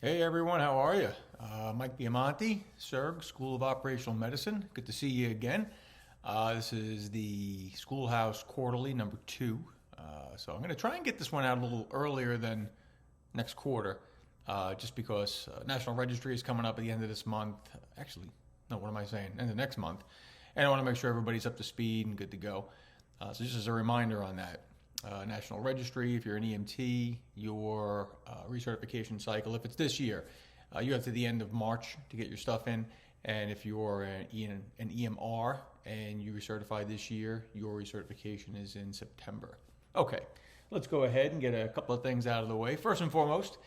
Hey everyone, how are you? Mike Biamonte, SERG, School of Operational Medicine. Good to see you again. This is the Schoolhouse Quarterly number 2. So I'm going to try and get this one out a little earlier than next quarter, just because National Registry is coming up at the end of this month. Actually, no, what am I saying? End of next month. And I want to make sure everybody's up to speed and good to go. So just as a reminder on that. National Registry, if you're an EMT, your recertification cycle, if it's this year, you have to the end of March to get your stuff in. And if you're an EMR and you recertify this year, your recertification is in September. Okay, let's go ahead and get a couple of things out of the way. First and foremost,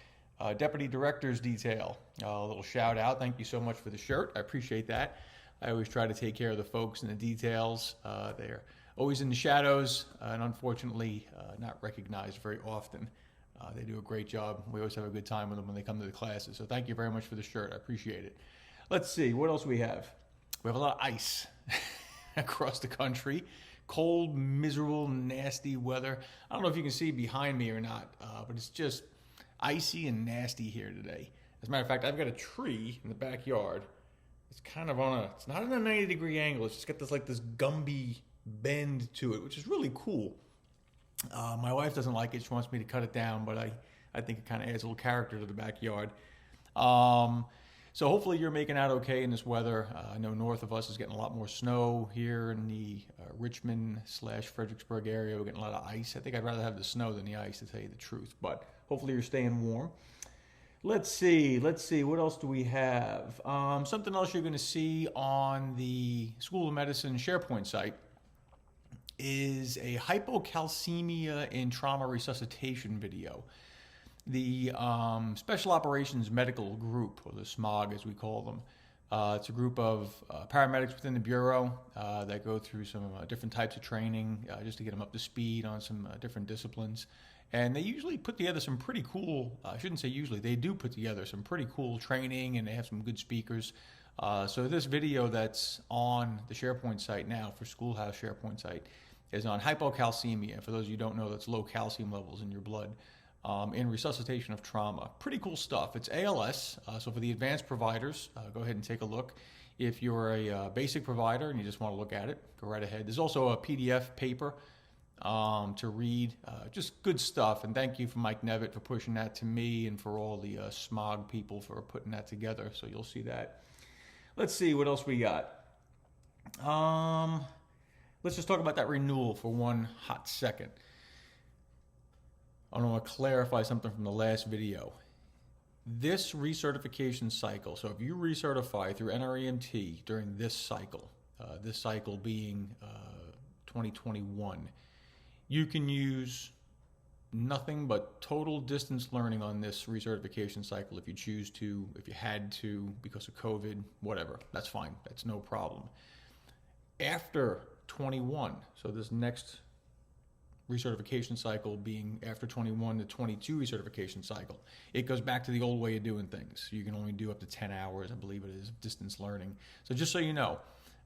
Deputy Director's Detail. A little shout out. Thank you so much for the shirt. I appreciate that. I always try to take care of the folks and the details. They're always in the shadows and unfortunately not recognized very often. They do a great job. We always have a good time with them when they come to the classes. So thank you very much for the shirt. I appreciate it. Let's see, what else we have? We have a lot of ice across the country. Cold, miserable, nasty weather. I don't know if you can see behind me or not, but it's just icy and nasty here today. As a matter of fact, I've got a tree in the backyard. It's kind of on it's not on a 90-degree angle. It's just got this Gumby bend to it, which is really cool. My wife doesn't like it. She wants me to cut it down, but I think it kind of adds a little character to the backyard. So hopefully you're making out okay in this weather. I know north of us is getting a lot more snow. Here in the Richmond/Fredericksburg area, we're getting a lot of ice. I think I'd rather have the snow than the ice, to tell you the truth, but hopefully you're staying warm. Let's see, what else do we have? Something else you're going to see on the School of Medicine SharePoint site is a hypocalcemia in trauma resuscitation video. The Special Operations Medical Group, or the SMOG as we call them, it's a group of paramedics within the Bureau that go through some different types of training just to get them up to speed on some different disciplines. And they usually put together some pretty cool, I shouldn't say usually, they do put together some pretty cool training, and they have some good speakers. So this video that's on the SharePoint site now, for Schoolhouse SharePoint site, is on hypocalcemia. For those of you who don't know, that's low calcium levels in your blood in resuscitation of trauma. Pretty cool stuff. It's ALS, so for the advanced providers, go ahead and take a look. If you're a basic provider and you just want to look at it, go right ahead. There's also a PDF paper to read. Just good stuff, and thank you for Mike Nevitt for pushing that to me, and for all the SMOG people for putting that together, so you'll see that. Let's see what else we got. Let's just talk about that renewal for one hot second. I want to clarify something from the last video. This recertification cycle, so if you recertify through NREMT during this cycle being 2021, you can use nothing but total distance learning on this recertification cycle if you choose to, if you had to, because of COVID, whatever. That's fine. That's no problem. After 21, so this next recertification cycle being after 21 to 22 recertification cycle, it goes back to the old way of doing things. You can only do up to 10 hours, I believe it is, of distance learning. So just so you know,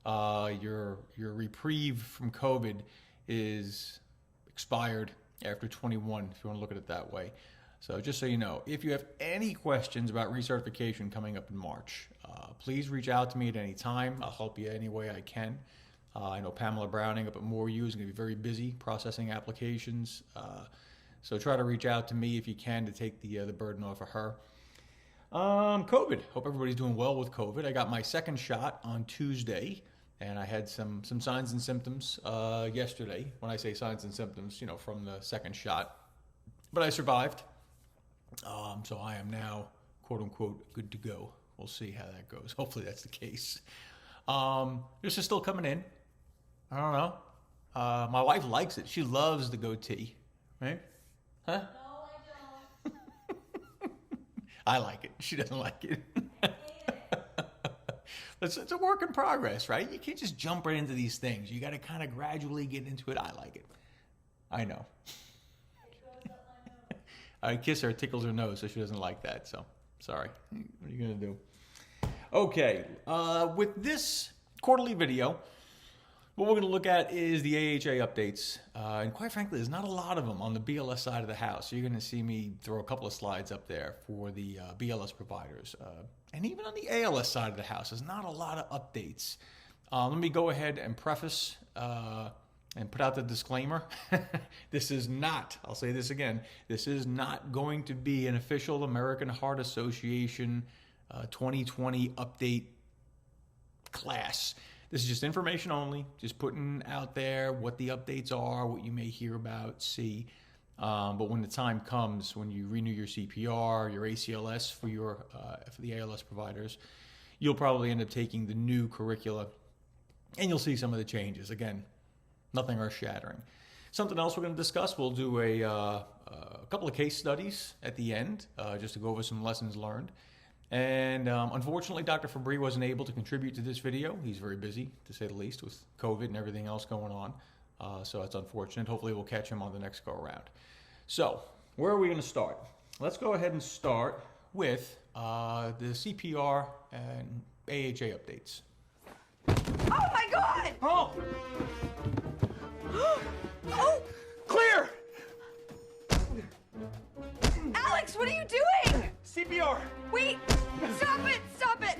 your reprieve from COVID is expired after 21, if you want to look at it that way. So just so you know, if you have any questions about recertification coming up in March, please reach out to me at any time. I'll help you any way I can. I know Pamela Browning up at MoreU is going to be very busy processing applications. So try to reach out to me if you can to take the burden off of her. COVID. Hope everybody's doing well with COVID. I got my second shot on Tuesday, and I had some signs and symptoms yesterday. When I say signs and symptoms, you know, from the second shot. But I survived. So I am now, quote unquote, good to go. We'll see how that goes. Hopefully that's the case. This is still coming in. I don't know. My wife likes it. She loves the goatee, right? Huh? No, I don't. I like it. She doesn't like it. I hate it. It's a work in progress, right? You can't just jump right into these things. You got to kind of gradually get into it. I like it. I know. It goes up my nose. I kiss her, it tickles her nose, so she doesn't like that. So, sorry. What are you going to do? Okay. With this quarterly video, What we're going to look at is the AHA updates, and quite frankly, there's not a lot of them on the BLS side of the house. So you're going to see me throw a couple of slides up there for the BLS providers. And even on the ALS side of the house, there's not a lot of updates. Let me go ahead and preface and put out the disclaimer. This is not, I'll say this again, this is not going to be an official American Heart Association 2020 update class. This is just information only, just putting out there what the updates are, what you may hear about, see. But when the time comes, when you renew your CPR, your ACLS for the ALS providers, you'll probably end up taking the new curricula, and you'll see some of the changes. Again, nothing earth-shattering. Something else we're going to discuss, we'll do a couple of case studies at the end, just to go over some lessons learned. And unfortunately, Dr. Fabry wasn't able to contribute to this video. He's very busy, to say the least, with COVID and everything else going on. So that's unfortunate. Hopefully we'll catch him on the next go-around. So where are we going to start? Let's go ahead and start with the CPR and AHA updates. Oh my God! Oh! Oh! Clear! Alex, what are you doing? CPR! Wait! Stop it! Stop it!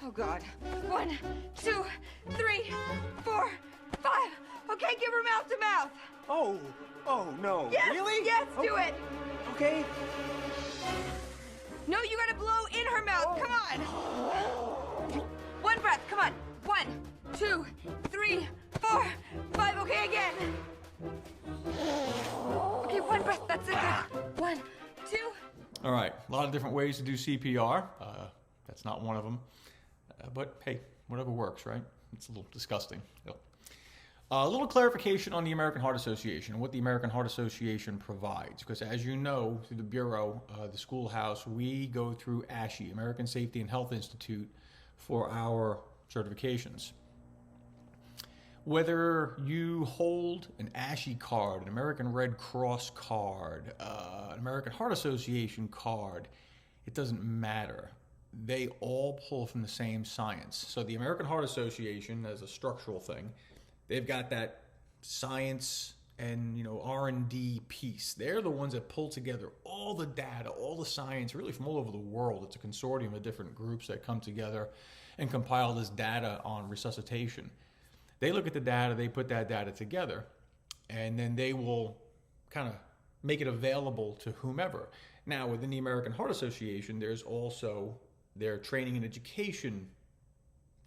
Oh God. 1, 2, 3, 4, 5. Okay, give her mouth to mouth. Oh no. Yes! Really? Yes, do it! Okay. No, you gotta blow in her mouth. Come on. One breath. Come on. 1, 2, 3, 4, 5. Okay, again. Okay, one breath. That's it. Good. 1, 2. All right, a lot of different ways to do CPR. That's not one of them. But hey, whatever works, right? It's a little disgusting. A little clarification on the American Heart Association and what the American Heart Association provides. Because as you know, through the Bureau, the schoolhouse, we go through ASHE, American Safety and Health Institute, for our certifications. Whether you hold an ASHE card, an American Red Cross card, an American Heart Association card, it doesn't matter. They all pull from the same science. So the American Heart Association, as a structural thing, they've got that science and R&D piece. They're the ones that pull together all the data, all the science, really from all over the world. It's a consortium of different groups that come together and compile this data on resuscitation. They look at the data, they put that data together, and then they will kind of make it available to whomever. Now, within the American Heart Association, there's also their training and education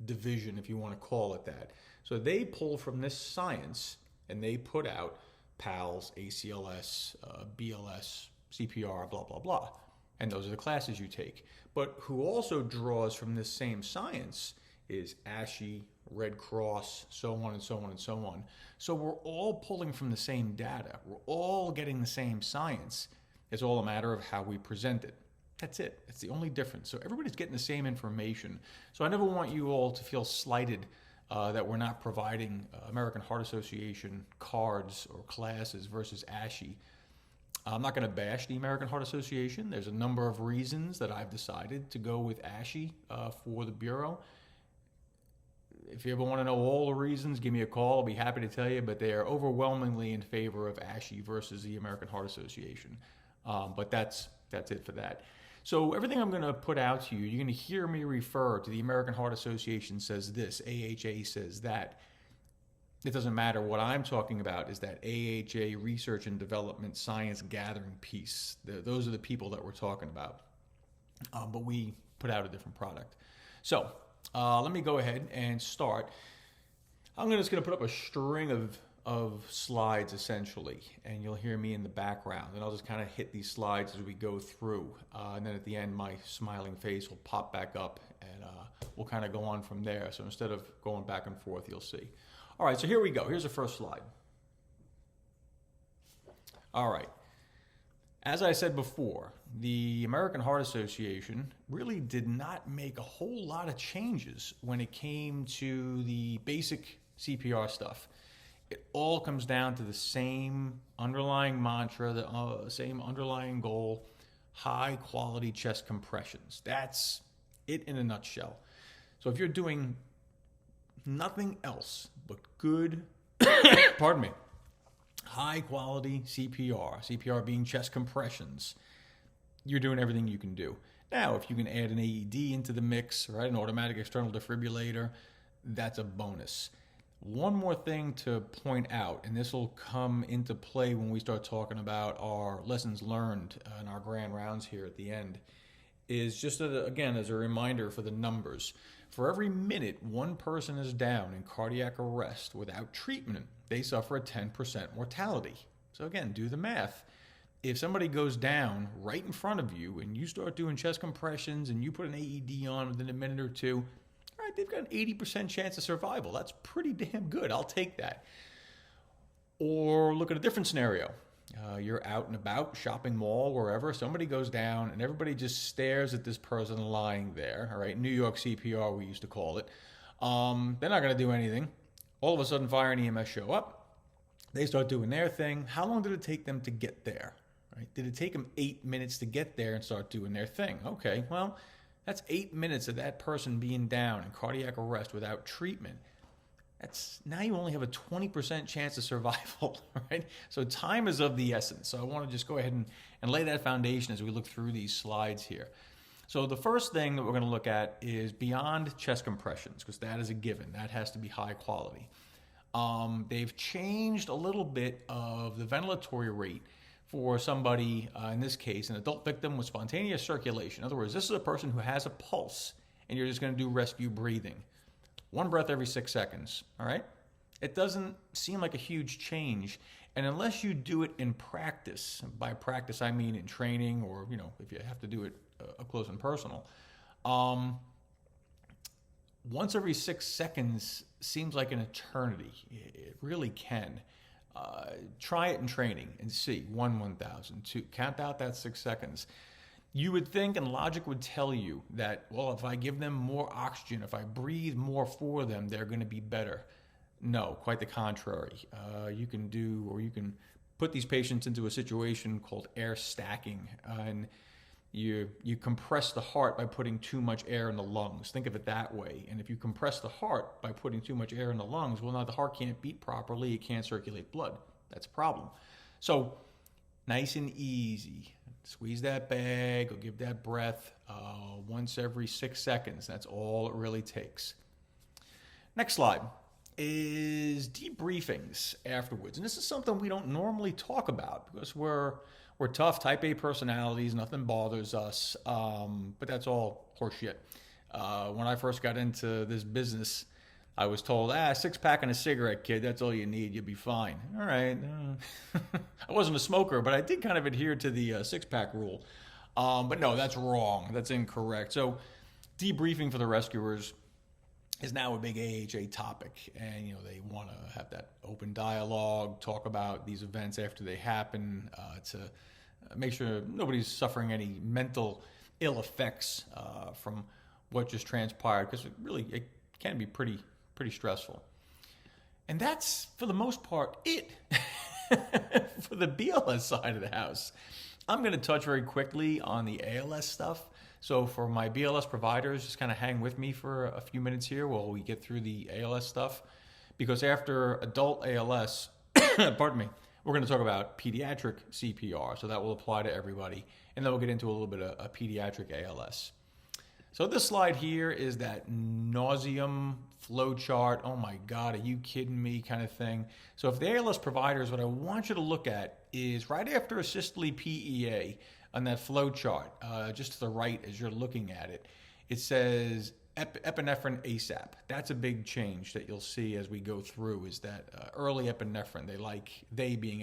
division, if you want to call it that. So they pull from this science, and they put out PALS, ACLS, BLS, CPR, blah, blah, blah. And those are the classes you take. But who also draws from this same science is ASHE, Red Cross, so on and so on and so on. So we're all pulling from the same data. We're all getting the same science. It's all a matter of how we present it. That's it. It's the only difference. So everybody's getting the same information. So I never want you all to feel slighted that we're not providing American Heart Association cards or classes versus ASHE. I'm not going to bash the American Heart Association. There's a number of reasons that I've decided to go with ASHE for the Bureau. If you ever want to know all the reasons, give me a call. I'll be happy to tell you, but they are overwhelmingly in favor of ASHE versus the American Heart Association. But that's it for that. So everything I'm going to put out to you, you're going to hear me refer to the American Heart Association says this, AHA says that. It doesn't matter. What I'm talking about is that AHA research and development science gathering piece. Those are the people that we're talking about. But we put out a different product. So let me go ahead and start. I'm just going to put up a string of slides essentially, and you'll hear me in the background, and I'll just kind of hit these slides as we go through, and then at the end my smiling face will pop back up, and we'll kind of go on from there. So instead of going back and forth, you'll see. All right, so here we go. Here's the first slide. All right. As I said before, the American Heart Association really did not make a whole lot of changes when it came to the basic CPR stuff. It all comes down to the same underlying mantra, the same underlying goal, high quality chest compressions. That's it in a nutshell. So if you're doing nothing else but good, pardon me, high quality CPR, CPR being chest compressions, you're doing everything you can do. Now, if you can add an AED into the mix, right, an automatic external defibrillator, that's a bonus. One more thing to point out, and this will come into play when we start talking about our lessons learned and our grand rounds here at the end, is just, again, as a reminder for the numbers. For every minute one person is down in cardiac arrest without treatment, they suffer a 10% mortality. So again, do the math. If somebody goes down right in front of you and you start doing chest compressions and you put an AED on within a minute or two, all right, they've got an 80% chance of survival. That's pretty damn good. I'll take that. Or look at a different scenario. You're out and about, shopping mall, wherever. Somebody goes down and everybody just stares at this person lying there. All right, New York CPR, we used to call it. They're not going to do anything. All of a sudden, fire and EMS show up. They start doing their thing. How long did it take them to get there? Right? Did it take them 8 minutes to get there and start doing their thing? Okay, well, that's 8 minutes of that person being down in cardiac arrest without treatment. Now you only have a 20% chance of survival, right? So time is of the essence. So I want to just go ahead and lay that foundation as we look through these slides here. So the first thing that we're going to look at is beyond chest compressions, because that is a given. That has to be high quality. They've changed a little bit of the ventilatory rate for somebody, in this case, an adult victim with spontaneous circulation. In other words, this is a person who has a pulse, and you're just going to do rescue breathing. 1 breath every 6 seconds, all right? It doesn't seem like a huge change, and unless you do it in practice, by practice I mean in training or, if you have to do it up close and personal, once every 6 seconds seems like an eternity. It really can. Try it in training and see. 1,000, 2, count out that 6 seconds. You would think, and logic would tell you that, well, if I give them more oxygen, if I breathe more for them, they're going to be better. No, quite the contrary. You can put these patients into a situation called air stacking, and you compress the heart by putting too much air in the lungs. Think of it that way. And if you compress the heart by putting too much air in the lungs, well, now the heart can't beat properly. It can't circulate blood. That's a problem. So nice and easy. Squeeze that bag or give that breath once every 6 seconds. That's all it really takes. Next slide is debriefings afterwards. And this is something we don't normally talk about because we're tough, type A personalities, nothing bothers us, but that's all horseshit. When I first got into this business, I was told, 6-pack and a cigarette, kid, that's all you need, you'll be fine. All right. I wasn't a smoker, but I did kind of adhere to the 6-pack rule. But no, that's wrong. That's incorrect. So debriefing for the rescuers is now a big AHA topic. And, they want to have that open dialogue, talk about these events after they happen, to make sure nobody's suffering any mental ill effects from what just transpired, because it can be pretty stressful. And that's, for the most part, it for the BLS side of the house. I'm going to touch very quickly on the ALS stuff. So for my BLS providers, just kind of hang with me for a few minutes here while we get through the ALS stuff. Because after adult ALS, pardon me, we're going to talk about pediatric CPR. So that will apply to everybody. And then we'll get into a little bit of pediatric ALS. So this slide here is that nauseum flow chart. Oh my God, are you kidding me kind of thing. So if the ALS providers, what I want you to look at is right after a systole PEA on that flow chart, just to the right as you're looking at it, it says epinephrine ASAP. That's a big change that you'll see as we go through, is that early epinephrine, they being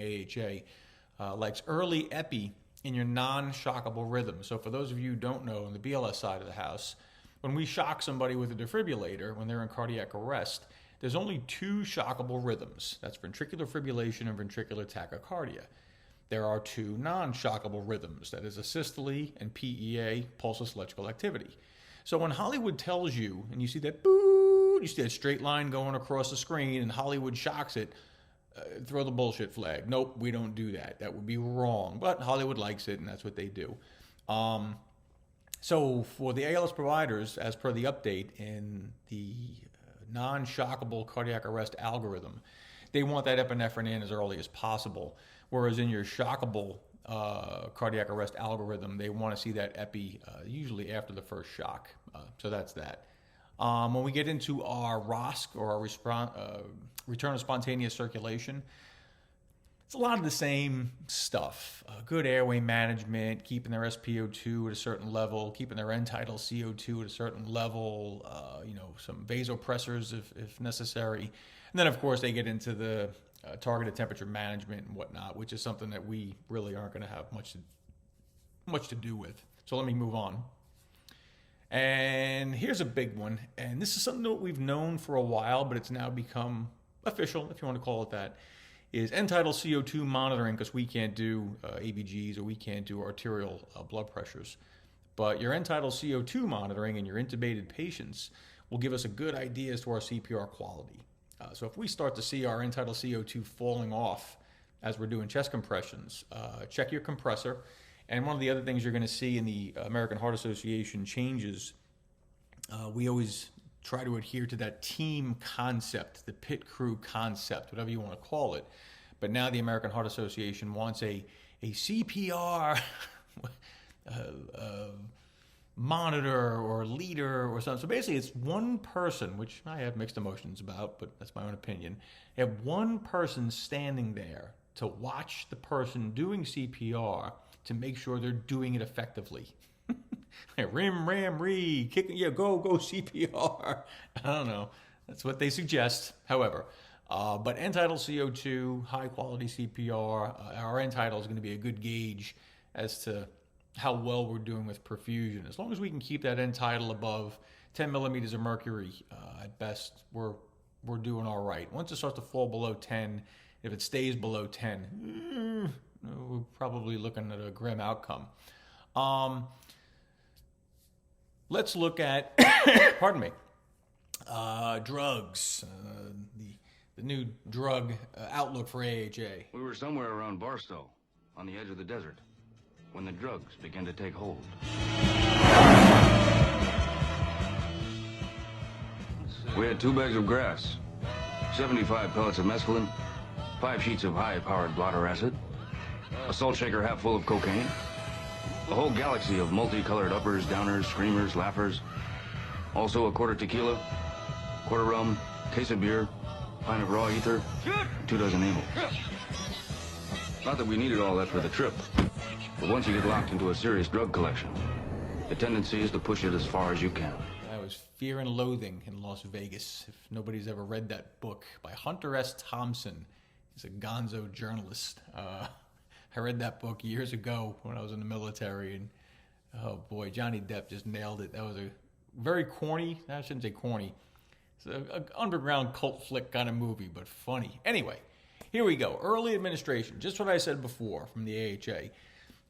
AHA, likes early epi in your non-shockable rhythm. So for those of you who don't know, on the BLS side of the house, when we shock somebody with a defibrillator, when they're in cardiac arrest, there's only 2 shockable rhythms. That's ventricular fibrillation and ventricular tachycardia. There are 2 non-shockable rhythms. That is a systole and PEA, pulseless electrical activity. So when Hollywood tells you, and you see that boo, you see that straight line going across the screen, and Hollywood shocks it, throw the bullshit flag. Nope, we don't do that. That would be wrong. But Hollywood likes it, and that's what they do. So for the ALS providers, as per the update in the non-shockable cardiac arrest algorithm, they want that epinephrine in as early as possible. Whereas in your shockable cardiac arrest algorithm, they want to see that epi usually after the first shock. So that's that. When we get into our ROSC, or our return of spontaneous circulation, it's a lot of the same stuff. Good airway management, keeping their SpO2 at a certain level, keeping their end-tidal CO2 at a certain level, some vasopressors if necessary. And then, of course, they get into the targeted temperature management and whatnot, which is something that we really aren't going to have much to do with. So let me move on. And here's a big one. And this is something that we've known for a while, but it's now become official, if you want to call it that, is end-tidal CO2 monitoring, because we can't do ABGs or we can't do arterial blood pressures. But your end-tidal CO2 monitoring in your intubated patients will give us a good idea as to our CPR quality. So if we start to see our end-tidal CO2 falling off as we're doing chest compressions, check your compressor. And one of the other things you're going to see in the American Heart Association changes, we always try to adhere to that team concept, the pit crew concept, whatever you want to call it. But now the American Heart Association wants a CPR monitor or leader or something. So basically it's one person, which I have mixed emotions about, but that's my own opinion. You have one person standing there to watch the person doing CPR to make sure they're doing it effectively. Rim, ram, re, kick, go CPR. I don't know. That's what they suggest. However, but end-tidal CO2, high quality CPR, our end-tidal is going to be a good gauge as to how well we're doing with perfusion. As long as we can keep that end-tidal above 10 millimeters of mercury, at best, we're doing all right. Once it starts to fall below 10, if it stays below 10, we're probably looking at a grim outcome. Let's look at, pardon me, drugs, the new drug outlook for AHA. We were somewhere around Barstow, on the edge of the desert, when the drugs began to take hold. We had 2 bags of grass, 75 pellets of mescaline, 5 sheets of high-powered blotter acid, a salt shaker half full of cocaine, a whole galaxy of multicolored uppers, downers, screamers, laughers. Also a quarter tequila, quarter rum, case of beer, pint of raw ether, 2 dozen amyl. Not that we needed all that for the trip, but once you get locked into a serious drug collection, the tendency is to push it as far as you can. That was Fear and Loathing in Las Vegas. If nobody's ever read that book by Hunter S. Thompson, he's a gonzo journalist. I read that book years ago when I was in the military, and oh boy, Johnny Depp just nailed it. That was a very corny, I shouldn't say corny, it's an underground cult flick kind of movie, but funny. Anyway, here we go. Early administration, just what I said before from the AHA.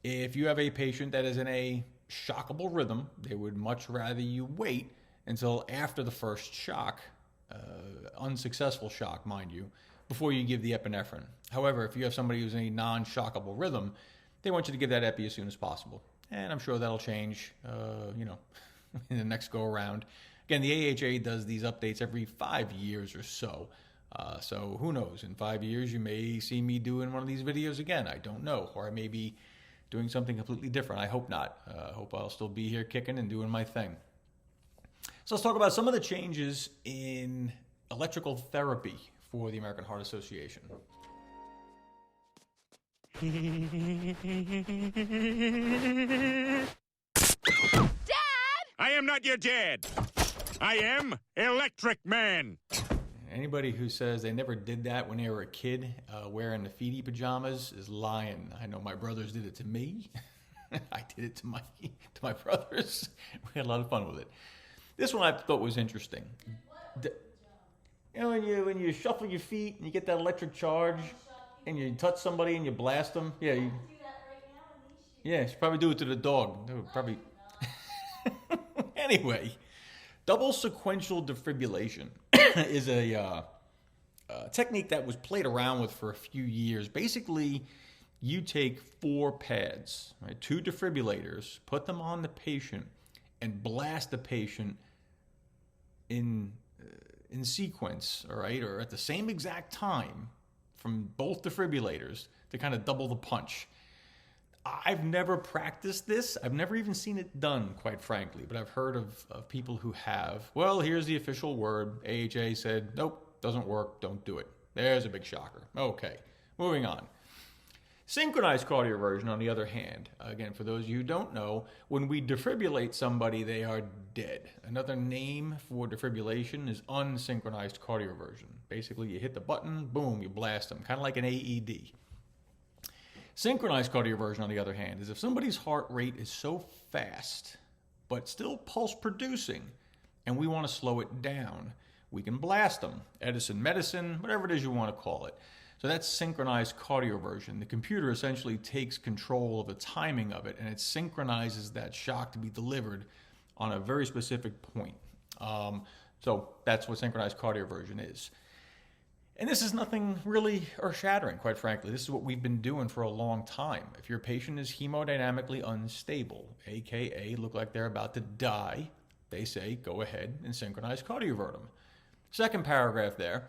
If you have a patient that is in a shockable rhythm, they would much rather you wait until after the first shock, unsuccessful shock, mind you, before you give the epinephrine. However, if you have somebody who's in a non-shockable rhythm, they want you to give that epi as soon as possible. And I'm sure that'll change, in the next go around. Again, the AHA does these updates every 5 years or so. So who knows? In 5 years, you may see me doing one of these videos again. I don't know. Or I may be doing something completely different. I hope not. I hope I'll still be here kicking and doing my thing. So let's talk about some of the changes in electrical therapy for the American Heart Association. Dad! I am not your dad. I am Electric Man. Anybody who says they never did that when they were a kid, wearing the feety pajamas, is lying. I know my brothers did it to me. I did it to my brothers. We had a lot of fun with it. This one I thought was interesting. When you shuffle your feet and you get that electric charge, and you touch somebody and you blast them. Yeah, you should probably do it to the dog. They would probably. Anyway, double sequential defibrillation is a technique that was played around with for a few years. Basically, you take 4 pads, right, 2 defibrillators, put them on the patient, and blast the patient in in sequence, all right, or at the same exact time from both defibrillators to kind of double the punch. I've never practiced this. I've never even seen it done, quite frankly, but I've heard of people who have. Well, here's the official word. AHA said, nope, doesn't work, don't do it. There's a big shocker. Okay, moving on. Synchronized cardioversion, on the other hand, again, for those of you who don't know, when we defibrillate somebody, they are dead. Another name for defibrillation is unsynchronized cardioversion. Basically, you hit the button, boom, you blast them, kind of like an AED. Synchronized cardioversion, on the other hand, is if somebody's heart rate is so fast, but still pulse producing, and we want to slow it down, we can blast them. Edison medicine, whatever it is you want to call it. So that's synchronized cardioversion. The computer essentially takes control of the timing of it, and it synchronizes that shock to be delivered on a very specific point. So that's what synchronized cardioversion is. And this is nothing really earth-shattering, quite frankly. This is what we've been doing for a long time. If your patient is hemodynamically unstable, aka look like they're about to die, they say go ahead and synchronize cardiovert them. Second paragraph there,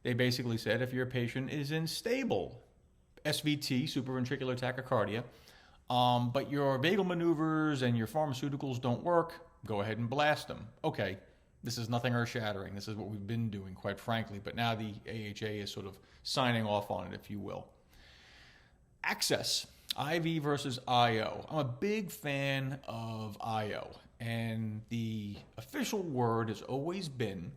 they basically said if your patient is in stable SVT, supraventricular tachycardia, but your vagal maneuvers and your pharmaceuticals don't work, go ahead and blast them. Okay. This is nothing earth-shattering. This is what we've been doing, quite frankly. But now the AHA is sort of signing off on it, if you will. Access, IV versus IO. I'm a big fan of IO. And the official word has always been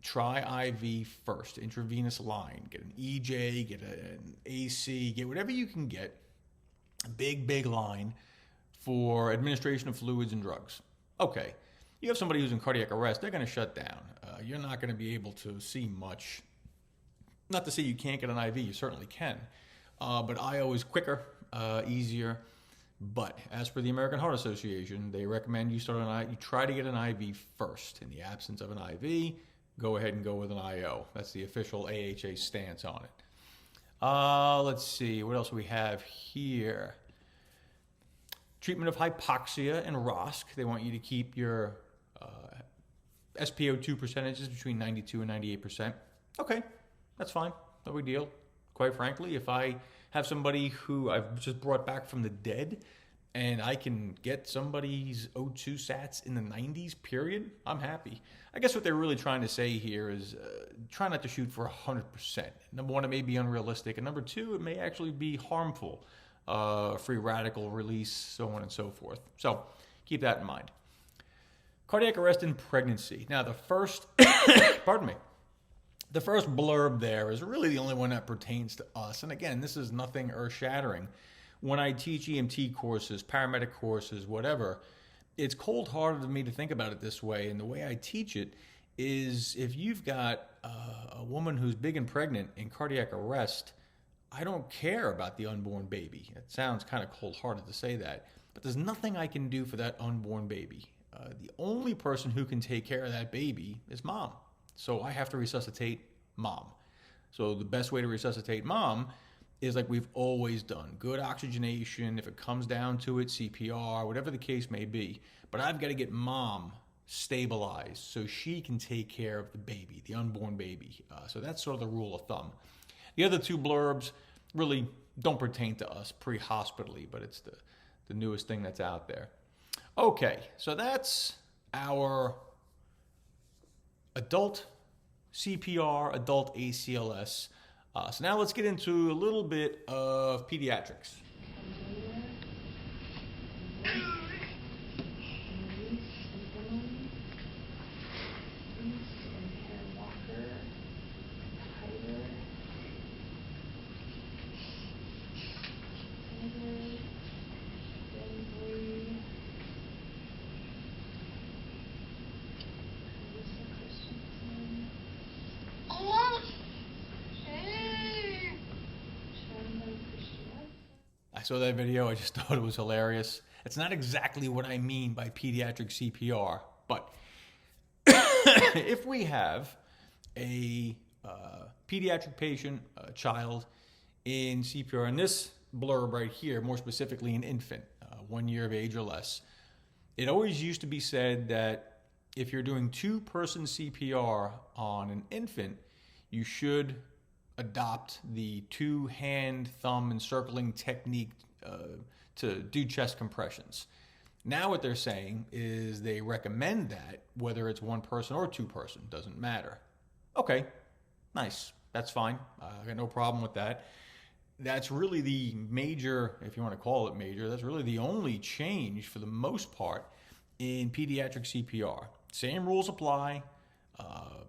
try IV first, intravenous line. Get an EJ, get an AC, get whatever you can get. A big line for administration of fluids and drugs. Okay. You have somebody who's in cardiac arrest, they're going to shut down. You're not going to be able to see much. Not to say you can't get an IV, you certainly can. But IO is quicker, easier. But as per the American Heart Association, they recommend you try to get an IV first. In the absence of an IV, go ahead and go with an IO. That's the official AHA stance on it. Let's see, what else we have here? Treatment of hypoxia and ROSC. They want you to keep your SpO2 percentages between 92 and 98%. Okay, that's fine. No big deal. Quite frankly, if I have somebody who I've just brought back from the dead and I can get somebody's O2 sats in the 90s, period, I'm happy. I guess what they're really trying to say here is try not to shoot for 100%. Number one, it may be unrealistic. And number two, it may actually be harmful. Free radical release, so on and so forth. So keep that in mind. Cardiac arrest in pregnancy. Now the first, pardon me, the first blurb there is really the only one that pertains to us. And again, this is nothing earth-shattering. When I teach EMT courses, paramedic courses, whatever, it's cold-hearted of me to think about it this way. And the way I teach it is if you've got a woman who's big and pregnant in cardiac arrest, I don't care about the unborn baby. It sounds kind of cold-hearted to say that, but there's nothing I can do for that unborn baby. The only person who can take care of that baby is mom. So I have to resuscitate mom. So the best way to resuscitate mom is like we've always done. Good oxygenation, if it comes down to it, CPR, whatever the case may be. But I've got to get mom stabilized so she can take care of the baby, the unborn baby. So that's sort of the rule of thumb. The other two blurbs really don't pertain to us pre-hospitally, but it's the newest thing that's out there. Okay, so that's our adult CPR, adult ACLS. So now let's get into a little bit of pediatrics. I saw that video, I just thought it was hilarious. It's not exactly what I mean by pediatric CPR, but if we have a pediatric patient, a child in CPR, and this blurb right here, more specifically an infant, 1 year of age or less, it always used to be said that if you're doing two-person CPR on an infant, you should adopt the two-hand thumb encircling technique to do chest compressions. Now what they're saying is they recommend that, whether it's one person or two person, doesn't matter. Okay, nice, that's fine. I got no problem with that. That's really the major, if you want to call it major, that's really the only change for the most part in pediatric CPR. Same rules apply.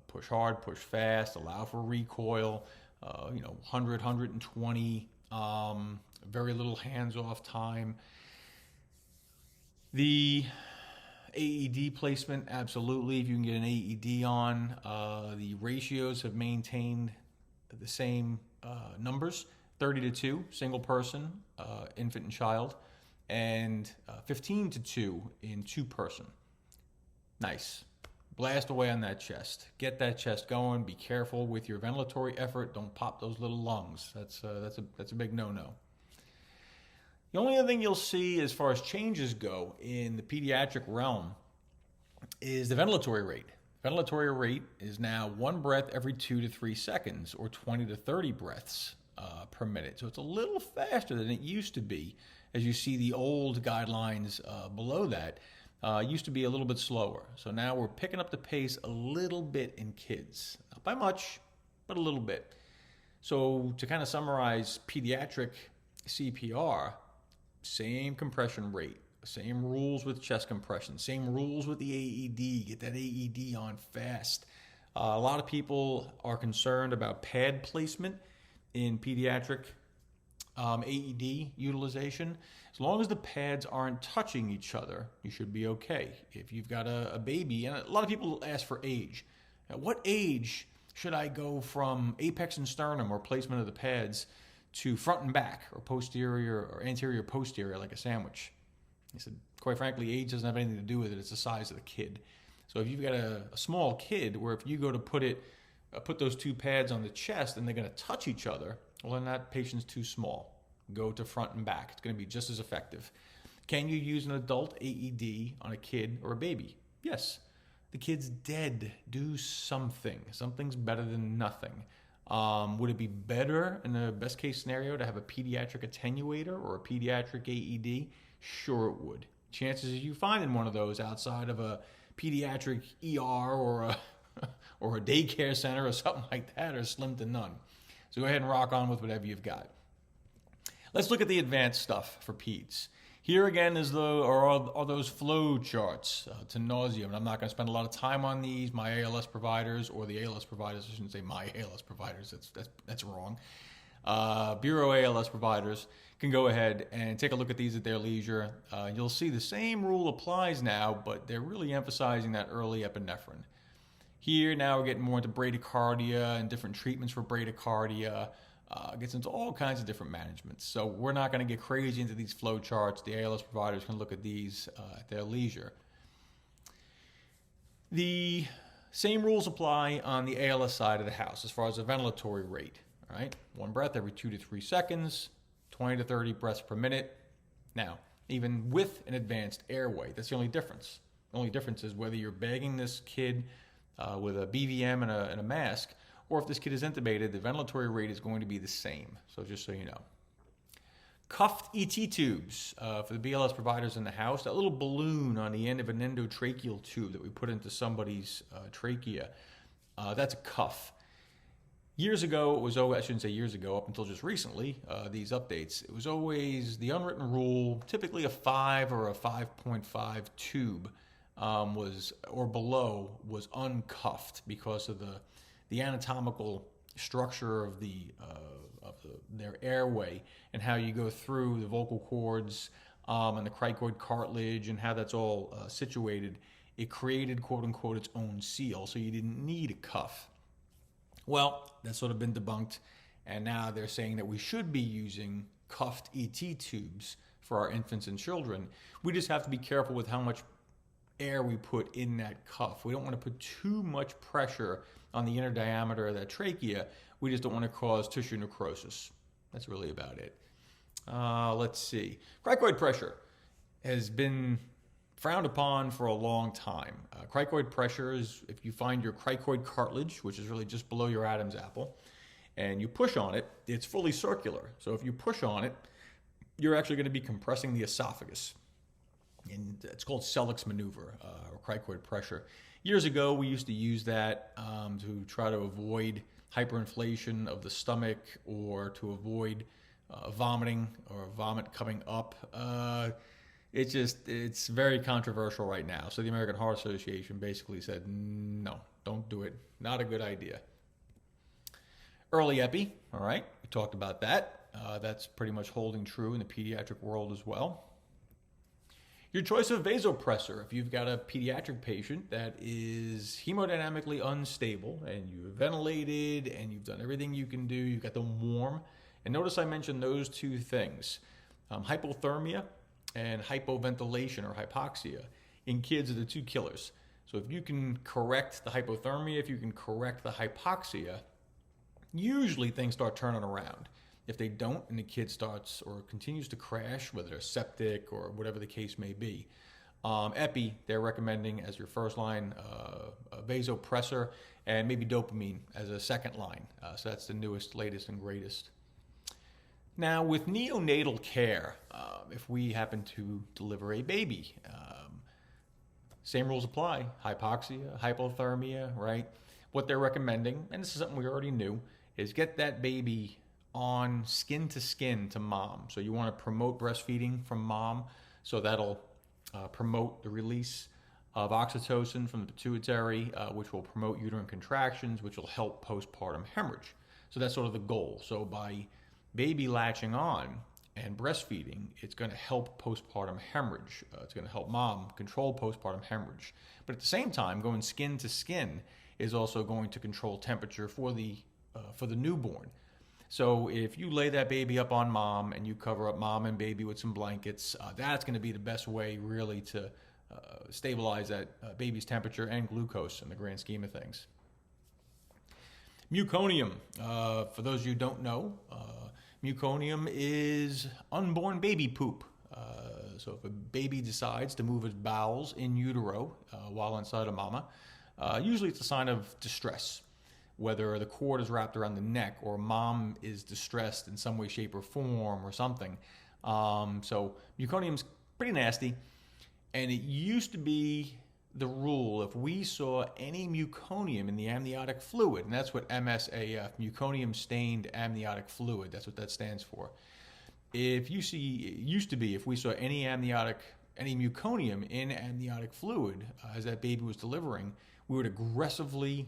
Push hard, push fast, allow for recoil, 100, 120, very little hands-off time. The AED placement, absolutely. If you can get an AED on, the ratios have maintained the same numbers, 30-2, single person, infant and child, and 15-2 in two person. Nice. Blast away on that chest. Get that chest going. Be careful with your ventilatory effort. Don't pop those little lungs. That's a big no-no. The only other thing you'll see as far as changes go in the pediatric realm is the ventilatory rate. Ventilatory rate is now 1 breath every 2 to 3 seconds, or 20 to 30 breaths per minute. So it's a little faster than it used to be. As you see the old guidelines below that, used to be a little bit slower. So now we're picking up the pace a little bit in kids. Not by much, but a little bit. So to kind of summarize pediatric CPR, same compression rate, same rules with chest compression, same rules with the AED. Get that AED on fast. A lot of people are concerned about pad placement in pediatric AED utilization. As long as the pads aren't touching each other, you should be okay. If you've got a baby, and a lot of people ask for age. At what age should I go from apex and sternum or placement of the pads to front and back, or posterior or anterior posterior, like a sandwich? He said, quite frankly, age doesn't have anything to do with it. It's the size of the kid. So if you've got a small kid, where if you go to put those two pads on the chest and they're going to touch each other, well, then that patient's too small. Go to front and back. It's going to be just as effective. Can you use an adult AED on a kid or a baby? Yes. The kid's dead. Do something. Something's better than nothing. Would it be better in the best case scenario to have a pediatric attenuator or a pediatric AED? Sure it would. Chances of you finding one of those outside of a pediatric ER or a daycare center or something like that are slim to none. So go ahead and rock on with whatever you've got. Let's look at the advanced stuff for peds. Here again are those flow charts to nausea. And I'm not going to spend a lot of time on these. My ALS providers, or the ALS providers, I shouldn't say my ALS providers, that's wrong. Bureau ALS providers can go ahead and take a look at these at their leisure. You'll see the same rule applies now, but they're really emphasizing that early epinephrine. Here now we're getting more into bradycardia and different treatments for bradycardia. Gets into all kinds of different managements. So we're not going to get crazy into these flow charts. The ALS providers can look at these at their leisure. The same rules apply on the ALS side of the house as far as the ventilatory rate. All right, 1 breath every 2 to 3 seconds, 20 to 30 breaths per minute. Now, even with an advanced airway, that's the only difference. The only difference is whether you're bagging this kid with a BVM and a mask, or if this kid is intubated, the ventilatory rate is going to be the same. So just so you know. Cuffed ET tubes for the BLS providers in the house. That little balloon on the end of an endotracheal tube that we put into somebody's trachea, that's a cuff. Years ago, it was I shouldn't say years ago, up until just recently, these updates, it was always the unwritten rule, typically a 5 or a 5.5 tube or below was uncuffed because of the anatomical structure of their airway and how you go through the vocal cords and the cricoid cartilage and how that's all situated. It created, quote unquote, its own seal, so you didn't need a cuff. Well, that's sort of been debunked, and now they're saying that we should be using cuffed ET tubes for our infants and children. We just have to be careful with how much air we put in that cuff. We don't want to put too much pressure on the inner diameter of that trachea. We just don't want to cause tissue necrosis. That's really about it. Let's see. Cricoid pressure has been frowned upon for a long time. Cricoid pressure is if you find your cricoid cartilage, which is really just below your Adam's apple, and you push on it, it's fully circular. So if you push on it, you're actually going to be compressing the esophagus. And it's called Selleck's maneuver, or cricoid pressure. Years ago, we used to use that to try to avoid hyperinflation of the stomach or to avoid vomiting or vomit coming up. It's very controversial right now. So the American Heart Association basically said, no, don't do it. Not a good idea. Early epi, all right, we talked about that. That's pretty much holding true in the pediatric world as well. Your choice of vasopressor, if you've got a pediatric patient that is hemodynamically unstable and you've ventilated and you've done everything you can do, you've got them warm. And notice I mentioned those two things, hypothermia and hypoventilation or hypoxia. In kids are the two killers. So if you can correct the hypothermia, if you can correct the hypoxia, usually things start turning around. If they don't and the kid starts or continues to crash, whether they're septic or whatever the case may be, epi, they're recommending as your first line a vasopressor and maybe dopamine as a second line. So that's the newest, latest, and greatest. Now with neonatal care, if we happen to deliver a baby, same rules apply. Hypoxia, hypothermia, right? What they're recommending, and this is something we already knew, is get that baby on skin to mom. So you want to promote breastfeeding from mom. So that'll promote the release of oxytocin from the pituitary, which will promote uterine contractions, which will help postpartum hemorrhage. So that's sort of the goal. So by baby latching on and breastfeeding, it's going to help postpartum hemorrhage. It's going to help mom control postpartum hemorrhage. But at the same time, going skin to skin is also going to control temperature for the newborn. So if you lay that baby up on mom and you cover up mom and baby with some blankets, that's going to be the best way really to stabilize that baby's temperature and glucose in the grand scheme of things. Meconium, for those of you who don't know, meconium is unborn baby poop. So if a baby decides to move its bowels in utero while inside of mama, usually it's a sign of distress. Whether the cord is wrapped around the neck or mom is distressed in some way, shape, or form or something. So meconium's pretty nasty. And it used to be the rule if we saw any meconium in the amniotic fluid, and that's what MSAF, meconium stained amniotic fluid, that's what that stands for. If you see, it used to be if we saw any meconium in amniotic fluid as that baby was delivering, we would aggressively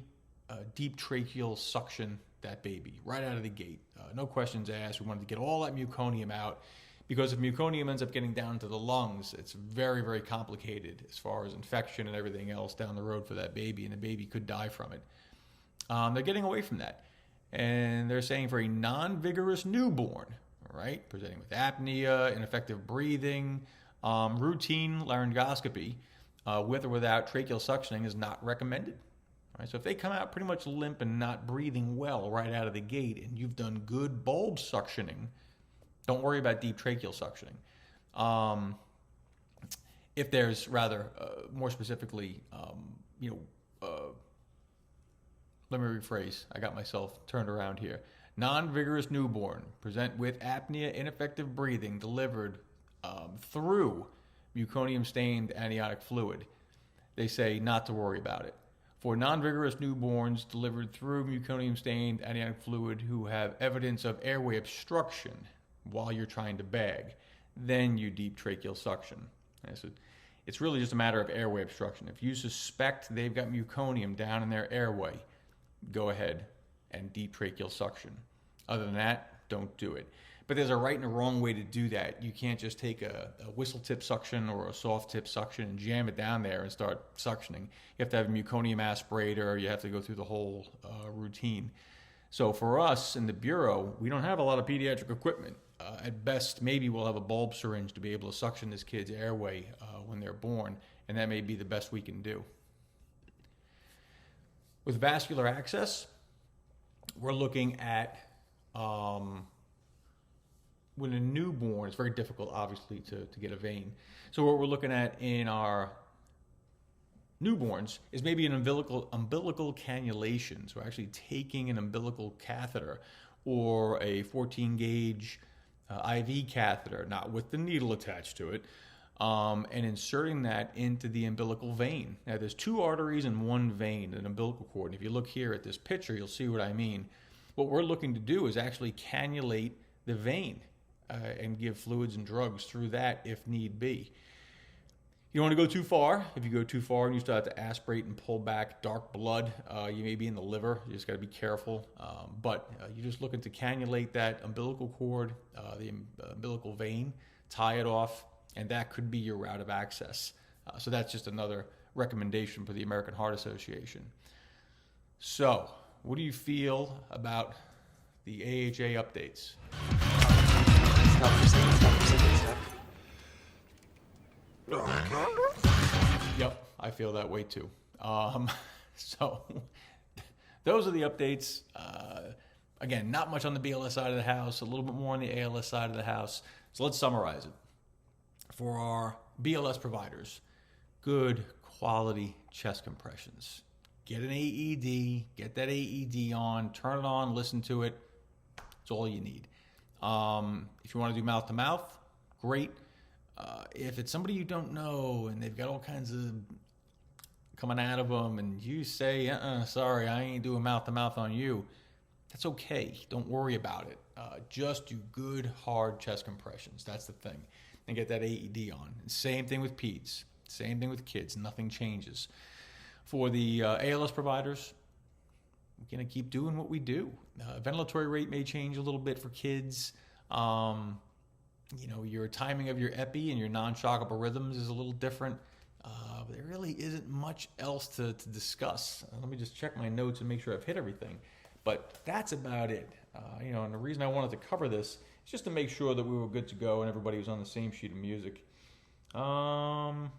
deep tracheal suction that baby right out of the gate. No questions asked. We wanted to get all that meconium out because if meconium ends up getting down to the lungs, it's very, very complicated as far as infection and everything else down the road for that baby, and the baby could die from it. They're getting away from that. And they're saying for a non-vigorous newborn, right, presenting with apnea, ineffective breathing, routine laryngoscopy with or without tracheal suctioning is not recommended. Right, so if they come out pretty much limp and not breathing well right out of the gate and you've done good bulb suctioning, don't worry about deep tracheal suctioning. If there's rather, more specifically, let me rephrase. I got myself turned around here. Non-vigorous newborn, present with apnea, ineffective breathing, delivered through meconium-stained amniotic fluid. They say not to worry about it. For non-vigorous newborns delivered through meconium-stained amniotic fluid who have evidence of airway obstruction while you're trying to bag, then you deep tracheal suction. Okay, so it's really just a matter of airway obstruction. If you suspect they've got meconium down in their airway, go ahead and deep tracheal suction. Other than that, don't do it. But there's a right and a wrong way to do that. You can't just take a whistle tip suction or a soft tip suction and jam it down there and start suctioning. You have to have a meconium aspirator. You have to go through the whole routine. So for us in the Bureau, we don't have a lot of pediatric equipment. At best, maybe we'll have a bulb syringe to be able to suction this kid's airway when they're born, and that may be the best we can do. With vascular access, we're looking at when a newborn, it's very difficult, obviously, to get a vein. So what we're looking at in our newborns is maybe an umbilical cannulation. So actually taking an umbilical catheter or a 14 gauge IV catheter, not with the needle attached to it, and inserting that into the umbilical vein. Now there's 2 arteries and 1 vein, an umbilical cord. And if you look here at this picture, you'll see what I mean. What we're looking to do is actually cannulate the vein and give fluids and drugs through that if need be. You don't want to go too far. If you go too far and you start to aspirate and pull back dark blood, you may be in the liver. You just got to be careful. But you're just looking to cannulate that umbilical cord, the umbilical vein, tie it off, and that could be your route of access. So that's just another recommendation for the American Heart Association. So, what do you feel about the AHA updates? Stop. Yep, I feel that way too. So those are the updates. Again, not much on the BLS side of the house, a little bit more on the ALS side of the house. So let's summarize it. For our BLS providers, good quality chest compressions. Get an AED, get that AED on, turn it on, listen to it. It's all you need. If you want to do mouth to mouth, great. If it's somebody you don't know and they've got all kinds of coming out of them and you say, sorry, I ain't doing mouth to mouth on you, that's okay. Don't worry about it. Just do good, hard chest compressions. That's the thing. And get that AED on. And same thing with peds. Same thing with kids. Nothing changes. For the ALS providers, we're going to keep doing what we do. Ventilatory rate may change a little bit for kids. Your timing of your epi and your non-shockable rhythms is a little different. But there really isn't much else to discuss. Let me just check my notes and make sure I've hit everything. But that's about it. And the reason I wanted to cover this is just to make sure that we were good to go and everybody was on the same sheet of music. Nope,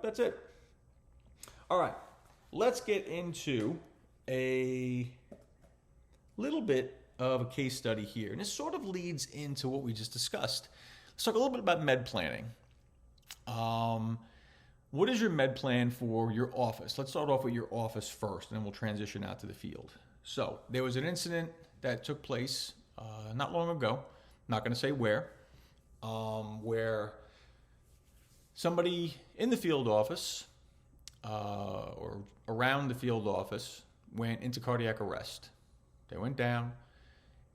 that's it. All right, let's get into a little bit of a case study here. And this sort of leads into what we just discussed. Let's talk a little bit about med planning. What is your med plan for your office? Let's start off with your office first, and then we'll transition out to the field. So there was an incident that took place not long ago, not going to say where somebody in the field office or around the field office went into cardiac arrest. They went down,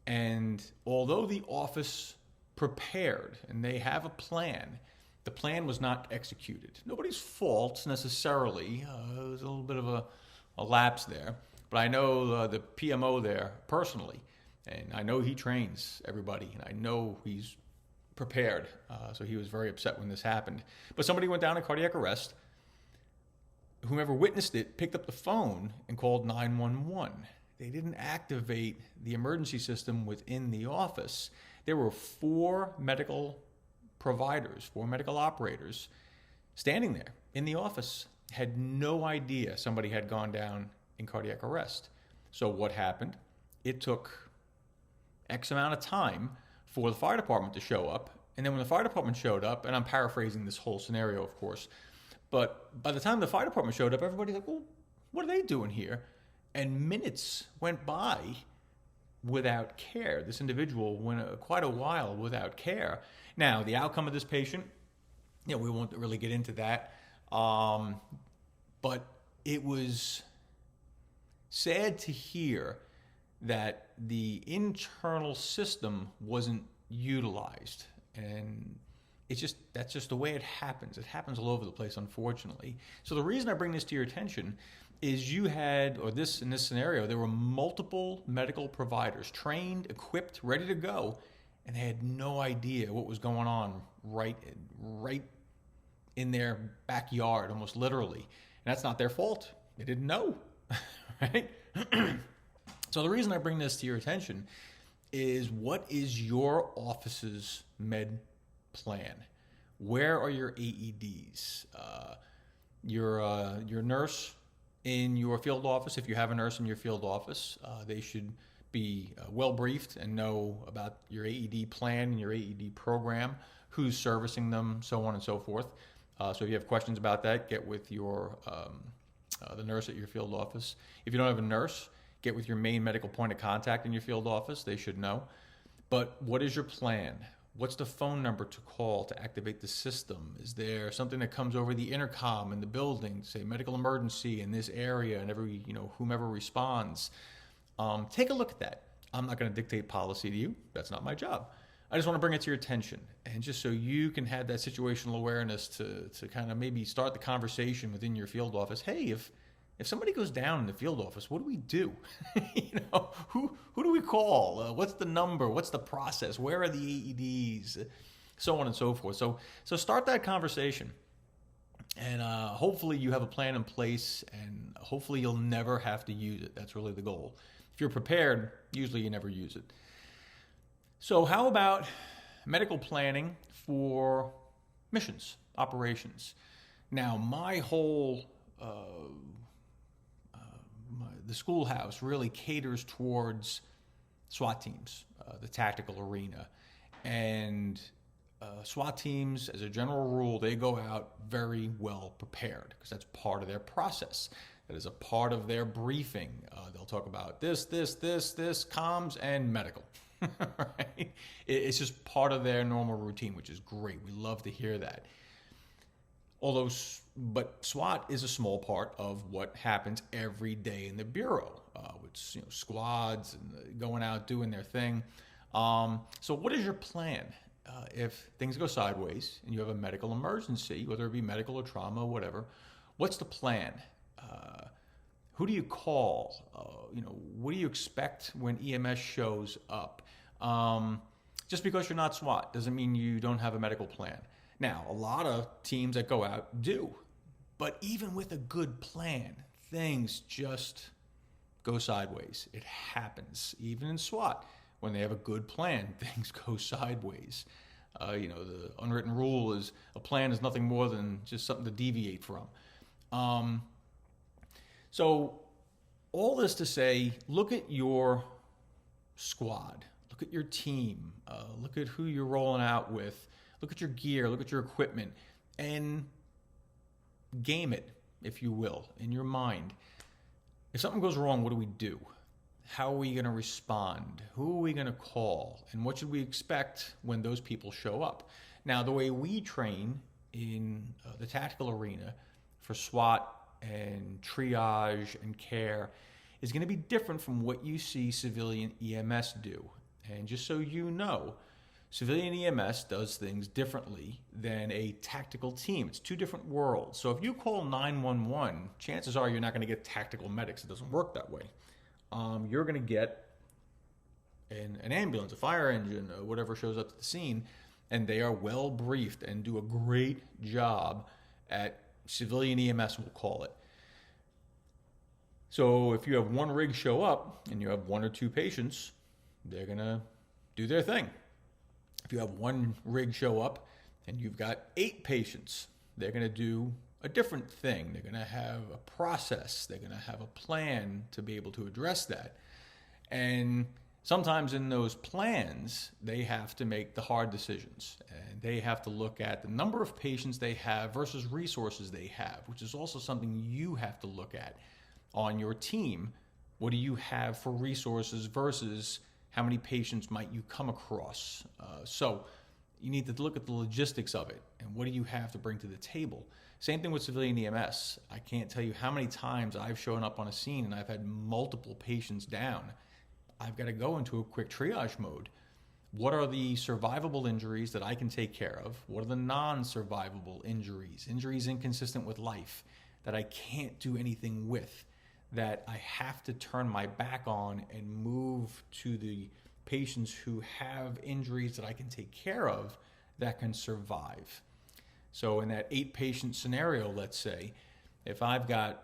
and although the office prepared and they have a plan, the plan was not executed. Nobody's fault necessarily. There was a little bit of a lapse there. But I know the PMO there personally, and I know he trains everybody, and I know he's prepared. So he was very upset when this happened. But somebody went down in cardiac arrest. Whomever witnessed it picked up the phone and called 911. They didn't activate the emergency system within the office. There were 4 medical providers, 4 medical operators standing there in the office, had no idea somebody had gone down in cardiac arrest. So what happened? It took X amount of time for the fire department to show up. And then when the fire department showed up, and I'm paraphrasing this whole scenario, of course, but by the time the fire department showed up, everybody's like, well, what are they doing here? And minutes went by without care. This individual went quite a while without care. Now, the outcome of this patient, we won't really get into that. But it was sad to hear that the internal system wasn't utilized. And that's just the way it happens. It happens all over the place, unfortunately. So the reason I bring this to your attention is in this scenario, there were multiple medical providers, trained, equipped, ready to go, and they had no idea what was going on right in their backyard, almost literally. And that's not their fault. They didn't know, right? So the reason I bring this to your attention is, what is your office's med plan? Where are your AEDs? Your nurse in your field office, if you have a nurse in your field office, they should be well briefed and know about your AED plan and your AED program, who's servicing them, so on and so forth. So if you have questions about that, get with your the nurse at your field office. If you don't have a nurse, get with your main medical point of contact in your field office. They should know. But what is your plan? What's the phone number to call to activate the system? Is there something that comes over the intercom in the building, say medical emergency in this area, and every, whomever responds? Take a look at that. I'm not going to dictate policy to you. That's not my job. I just want to bring it to your attention, and just so you can have that situational awareness to kind of maybe start the conversation within your field office. Hey, if somebody goes down in the field office, what do we do? Who do we call? What's the number? What's the process? Where are the AEDs? So on and so forth. So start that conversation, and hopefully you have a plan in place, and hopefully you'll never have to use it. That's really the goal. If you're prepared, usually you never use it. So how about medical planning for missions, operations? Now, my whole the schoolhouse really caters towards SWAT teams, the tactical arena. And SWAT teams, as a general rule, they go out very well prepared because that's part of their process. That is a part of their briefing. They'll talk about this, comms, and medical. Right? It's just part of their normal routine, which is great. We love to hear that. But SWAT is a small part of what happens every day in the Bureau, with squads and going out doing their thing. So what is your plan if things go sideways and you have a medical emergency, whether it be medical or trauma or whatever? What's the plan? Who do you call? What do you expect when EMS shows up? Just because you're not SWAT doesn't mean you don't have a medical plan. Now, a lot of teams that go out do, but even with a good plan, things just go sideways. It happens. Even in SWAT, when they have a good plan, things go sideways. The unwritten rule is a plan is nothing more than just something to deviate from. So all this to say, look at your squad, look at your team, look at who you're rolling out with, look at your gear, look at your equipment, and game it, if you will, in your mind. If something goes wrong, what do we do? How are we going to respond? Who are we going to call? And what should we expect when those people show up? Now, the way we train in the tactical arena for SWAT and triage and care is going to be different from what you see civilian EMS do. And just so you know, civilian EMS does things differently than a tactical team. It's two different worlds. So if you call 911, chances are you're not going to get tactical medics. It doesn't work that way. You're going to get an ambulance, a fire engine, whatever shows up to the scene, and they are well briefed and do a great job at civilian EMS, we'll call it. So if you have one rig show up and you have one or two patients, they're going to do their thing. If you have one rig show up and you've got 8 patients, they're going to do a different thing. They're going to have a process. They're going to have a plan to be able to address that. And sometimes in those plans, they have to make the hard decisions. And they have to look at the number of patients they have versus resources they have, which is also something you have to look at on your team. What do you have for resources versus how many patients might you come across? So you need to look at the logistics of it and what do you have to bring to the table. Same thing with civilian EMS. I can't tell you how many times I've shown up on a scene and I've had multiple patients down. I've got to go into a quick triage mode. What are the survivable injuries that I can take care of? What are the non-survivable injuries? Injuries inconsistent with life that I can't do anything with, that I have to turn my back on and move to the patients who have injuries that I can take care of that can survive. So in that 8-patient scenario, let's say, if I've got,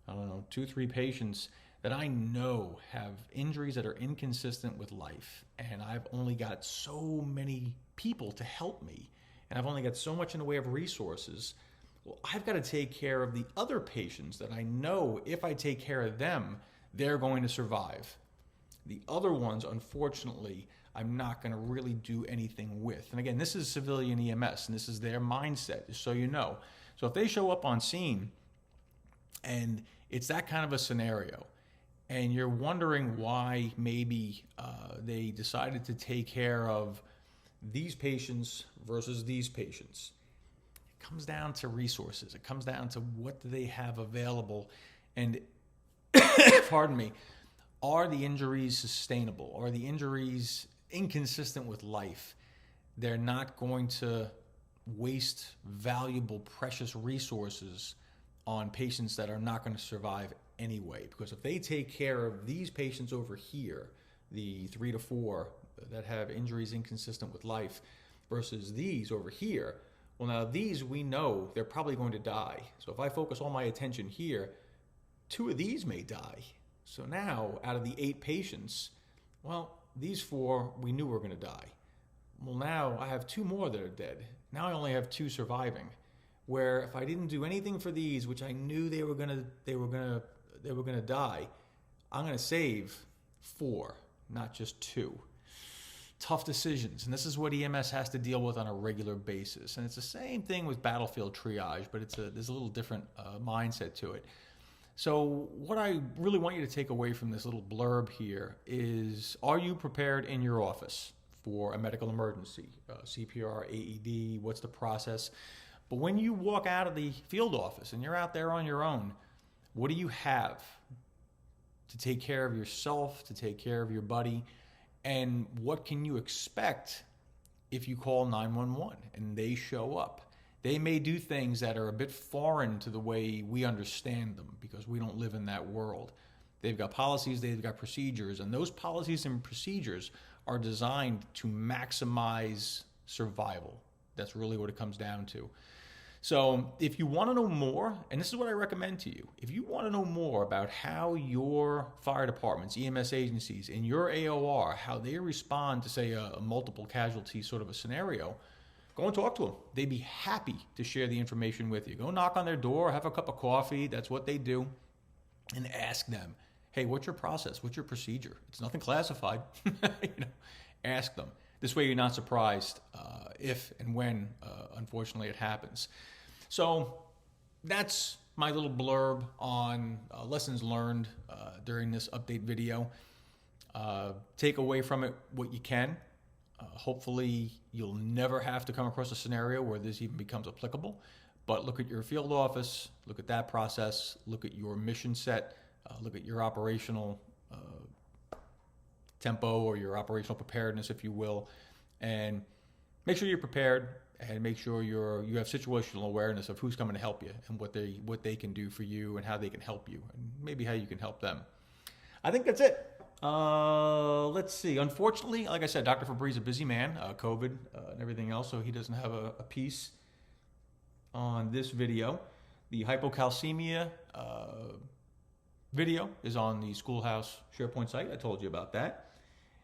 2-3 patients that I know have injuries that are inconsistent with life, and I've only got so many people to help me, and I've only got so much in the way of resources, well, I've got to take care of the other patients that I know if I take care of them, they're going to survive. The other ones, unfortunately, I'm not going to really do anything with. And again, this is civilian EMS, and this is their mindset, just so you know. So if they show up on scene and it's that kind of a scenario, and you're wondering why maybe they decided to take care of these patients versus these patients, it comes down to resources. It comes down to what do they have available, and pardon me, are the injuries sustainable? Are the injuries inconsistent with life? They're not going to waste valuable, precious resources on patients that are not going to survive anyway. Because if they take care of these patients over here, the 3 to 4 that have injuries inconsistent with life, versus these over here, well, now these we know they're probably going to die. So if I focus all my attention here, 2 of these may die. So now, out of the 8 patients, well, these 4 we knew were going to die. Well, now I have 2 more that are dead. Now I only have 2 surviving. Where if I didn't do anything for these, which I knew they were gonna die, I'm gonna save 4, not just 2. Tough decisions, and this is what EMS has to deal with on a regular basis. And it's the same thing with battlefield triage, but there's a little different mindset to it. So what I really want you to take away from this little blurb here is, are you prepared in your office for a medical emergency? CPR, AED, what's the process? But when you walk out of the field office and you're out there on your own, what do you have to take care of yourself, to take care of your buddy? And what can you expect if you call 911 and they show up? They may do things that are a bit foreign to the way we understand them because we don't live in that world. They've got policies, they've got procedures, and those policies and procedures are designed to maximize survival. That's really what it comes down to. So if you want to know more, and this is what I recommend to you, if you want to know more about how your fire departments, EMS agencies, and your AOR, how they respond to, say, a multiple casualty sort of a scenario, go and talk to them. They'd be happy to share the information with you. Go knock on their door, have a cup of coffee, that's what they do, and ask them, hey, what's your process? What's your procedure? It's nothing classified. Ask them. This way you're not surprised if and when, unfortunately, it happens. So that's my little blurb on lessons learned during this update video. Take away from it what you can. Hopefully you'll never have to come across a scenario where this even becomes applicable. But look at your field office, look at that process, look at your mission set, look at your operational tempo or your operational preparedness, if you will, and make sure you're prepared and make sure you have situational awareness of who's coming to help you and what they can do for you and how they can help you and maybe how you can help them. I think that's it. Let's see. Unfortunately, like I said, Dr. Fabri's a busy man, COVID and everything else, so he doesn't have a piece on this video. The hypocalcemia video is on the Schoolhouse SharePoint site. I told you about that.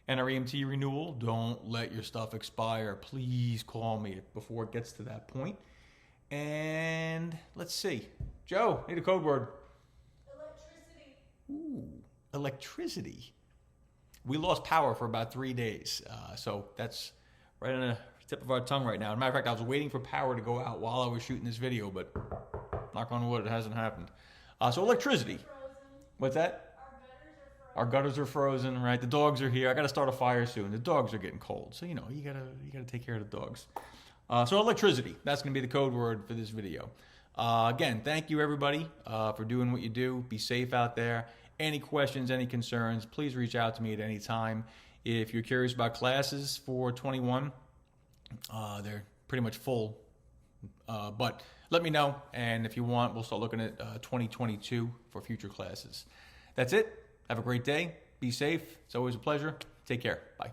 And our EMT renewal, don't let your stuff expire. Please call me before it gets to that point. And let's see. Joe, need a code word. Electricity. Ooh, electricity. We lost power for about 3 days. So that's right on the tip of our tongue right now. As a matter of fact, I was waiting for power to go out while I was shooting this video, but knock on wood, it hasn't happened. So electricity. Frozen. What's that? Our gutters are frozen. Our gutters are frozen, right? The dogs are here. I got to start a fire soon. The dogs are getting cold, so you gotta take care of the dogs. So electricity. That's gonna be the code word for this video. Again, thank you everybody for doing what you do. Be safe out there. Any questions, any concerns, please reach out to me at any time. If you're curious about classes for 21, they're pretty much full. But let me know, and if you want, we'll start looking at 2022 for future classes. That's it. Have a great day. Be safe. It's always a pleasure. Take care. Bye.